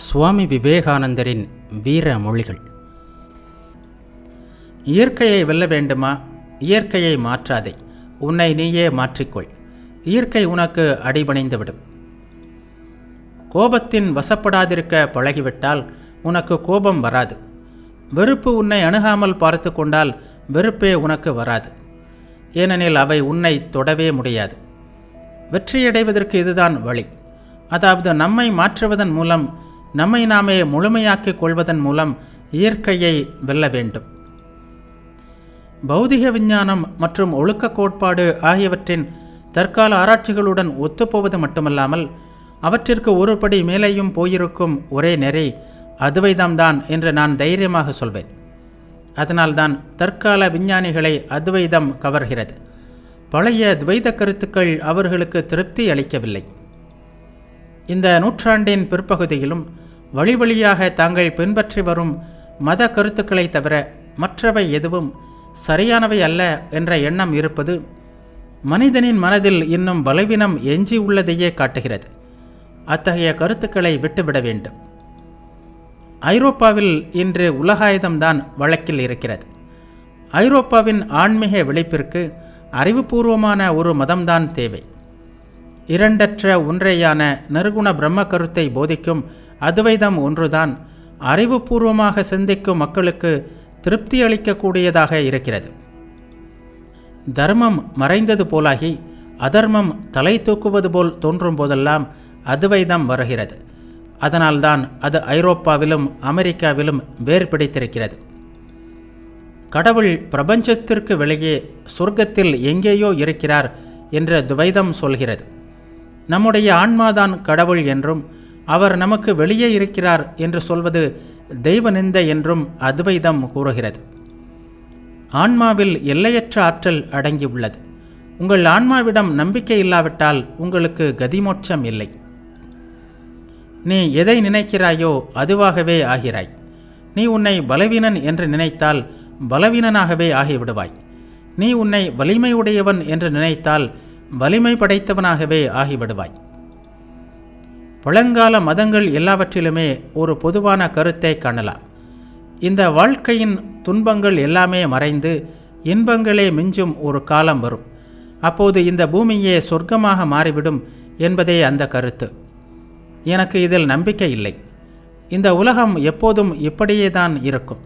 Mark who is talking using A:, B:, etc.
A: சுவாமி விவேகானந்தரின் வீர மொழிகள். இயற்கையை வெல்ல வேண்டுமா? இயற்கையை மாற்றாதே, உன்னை நீயே மாற்றிக்கொள். இயற்கை உனக்கு அடிபணிந்துவிடும். கோபத்தின் வசப்படாதிருக்க பழகிவிட்டால் உனக்கு கோபம் வராது. வெறுப்பு உன்னை அணுகாமல் பார்த்து கொண்டால் வெறுப்பே உனக்கு வராது. ஏனெனில் அவை உன்னை தொடவே முடியாது. வெற்றியடைவதற்கு இதுதான் வழி. அதாவது நம்மை மாற்றுவதன் மூலம், நம்மை நாமே முழுமையாக்கிக் கொள்வதன் மூலம் இயற்கையை வெல்ல வேண்டும். பௌதிக விஞ்ஞானம் மற்றும் ஒழுக்க கோட்பாடு ஆகியவற்றின் தற்கால ஆராய்ச்சிகளுடன் ஒத்துப்போவது மட்டுமல்லாமல் அவற்றிற்கு ஒரு படி மேலேயும் போயிருக்கும் ஒரே நெறி அத்வைதம்தான் என்று நான் தைரியமாக சொல்வேன். அதனால்தான் தற்கால விஞ்ஞானிகளை அத்வைதம் கவர்கிறது. பழைய துவைத கருத்துக்கள் அவர்களுக்கு திருப்தி அளிக்கவில்லை. இந்த நூற்றாண்டின் பிற்பகுதியிலும் வழி வழியாக தாங்கள் பின்பற்றி வரும் மத கருத்துக்களை தவிர மற்றவை எதுவும் சரியானவை அல்ல என்ற எண்ணம் இருப்பது மனிதனின் மனதில் இன்னும் பலவீனம் எஞ்சி உள்ளதையே காட்டுகிறது. அத்தகைய கருத்துக்களை விட்டுவிட வேண்டும். ஐரோப்பாவில் இன்று உலகாயுதம்தான் வழக்கில் இருக்கிறது. ஐரோப்பாவின் ஆன்மீக விழிப்பிற்கு அறிவுபூர்வமான ஒரு மதம்தான் தேவை. இரண்டற்ற ஒன்றையான நிர்குண பிரம்ம கருத்தை போதிக்கும் அத்வைதம் ஒன்றுதான் அறிவுபூர்வமாக சிந்திக்கும் மக்களுக்கு திருப்தி அளிக்கக்கூடியதாக இருக்கிறது. தர்மம் மறைந்தது போலாகி அதர்மம் தலை தூக்குவது போல் தோன்றும் போதெல்லாம் அத்வைதம் வருகிறது. அதனால்தான் அது ஐரோப்பாவிலும் அமெரிக்காவிலும் வேர் பிடித்திருக்கிறது. கடவுள் பிரபஞ்சத்திற்கு வெளியே சொர்க்கத்தில் எங்கேயோ இருக்கிறார் என்று துவைதம் சொல்கிறது. நம்முடைய ஆன்மாதான் கடவுள் என்றும் அவர் நமக்கு வெளியே இருக்கிறார் என்று சொல்வது தெய்வ நிந்தை என்றும் அத்வைதம் கூறுகிறது. ஆன்மாவில் எல்லையற்ற ஆற்றல் அடங்கியுள்ளது. உங்கள் ஆன்மாவிடம் நம்பிக்கை இல்லாவிட்டால் உங்களுக்கு கதிமோட்சம் இல்லை. நீ எதை நினைக்கிறாயோ அதுவாகவே ஆகிறாய். நீ உன்னை பலவீனன் என்று நினைத்தால் பலவீனனாகவே ஆகிவிடுவாய். நீ உன்னை வலிமையுடையவன் என்று நினைத்தால் வலிமை படைத்தவனாகவே ஆகிவிடுவாய். பழங்கால மதங்கள் எல்லாவற்றிலுமே ஒரு பொதுவான கருத்தை காணலாம். இந்த வாழ்க்கையின் துன்பங்கள் எல்லாமே மறைந்து இன்பங்களே மிஞ்சும் ஒரு காலம் வரும். அப்போது இந்த பூமியே சொர்க்கமாக மாறிவிடும் என்பதே அந்த கருத்து. எனக்கு இதில் நம்பிக்கை இல்லை. இந்த உலகம் எப்போதும் இப்படியே தான் இருக்கும்.